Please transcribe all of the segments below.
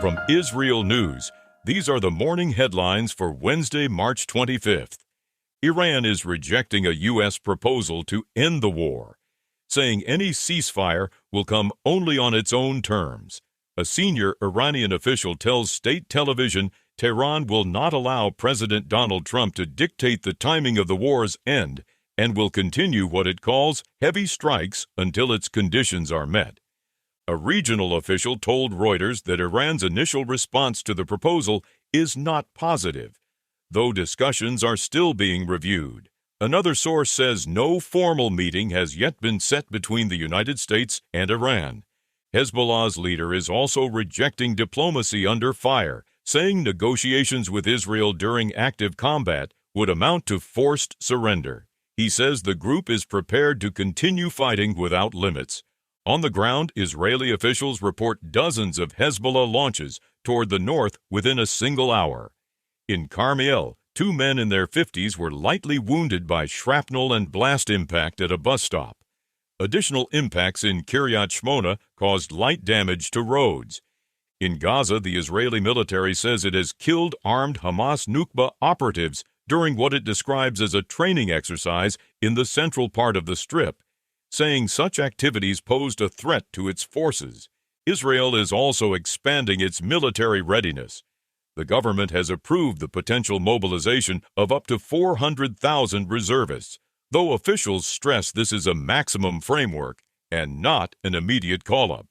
From IsReal News, these are the morning headlines for Wednesday, March 25th. Iran is rejecting a U.S. proposal to end the war, saying any ceasefire will come only on its own terms. A senior Iranian official tells state television Tehran will not allow President Donald Trump to dictate the timing of the war's end and will continue what it calls heavy strikes until its conditions are met. A regional official told Reuters that Iran's initial response to the proposal is not positive, though discussions are still being reviewed. Another source says no formal meeting has yet been set between the United States and Iran. Hezbollah's leader is also rejecting diplomacy under fire, saying negotiations with Israel during active combat would amount to forced surrender. He says the group is prepared to continue fighting without limits. On the ground, Israeli officials report dozens of Hezbollah launches toward the north within a single hour. In Karmiel, 2 men in their 50s were lightly wounded by shrapnel and blast impact at a bus stop. Additional impacts in Kiryat Shmona caused light damage to roads. In Gaza, the Israeli military says it has killed armed Hamas Nukhba operatives during what it describes as a training exercise in the central part of the Strip, saying such activities posed a threat to its forces. Israel is also expanding its military readiness. The government has approved the potential mobilization of up to 400,000 reservists, though officials stress this is a maximum framework and not an immediate call-up.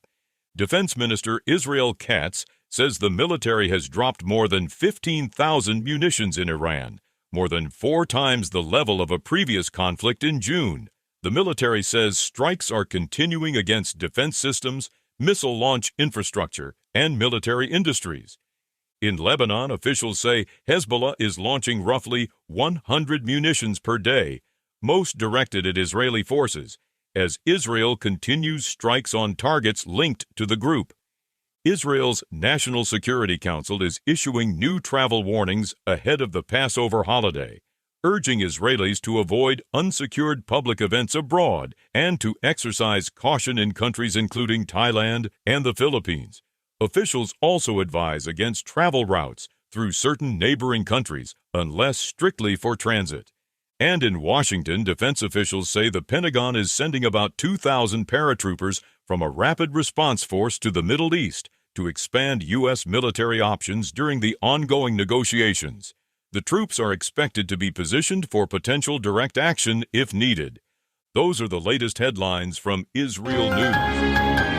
Defense Minister Israel Katz says the military has dropped more than 15,000 munitions in Iran, more than 4 times the level of a previous conflict in June. The military says strikes are continuing against defense systems, missile launch infrastructure, and military industries. In Lebanon, officials say Hezbollah is launching roughly 100 munitions per day, most directed at Israeli forces, as Israel continues strikes on targets linked to the group. Israel's National Security Council is issuing new travel warnings ahead of the Passover holiday, urging Israelis to avoid unsecured public events abroad and to exercise caution in countries including Thailand and the Philippines. Officials also advise against travel routes through certain neighboring countries unless strictly for transit. And in Washington, defense officials say the Pentagon is sending about 2,000 paratroopers from a rapid response force to the Middle East to expand U.S. military options during the ongoing negotiations. The troops are expected to be positioned for potential direct action if needed. Those are the latest headlines from IsReal News.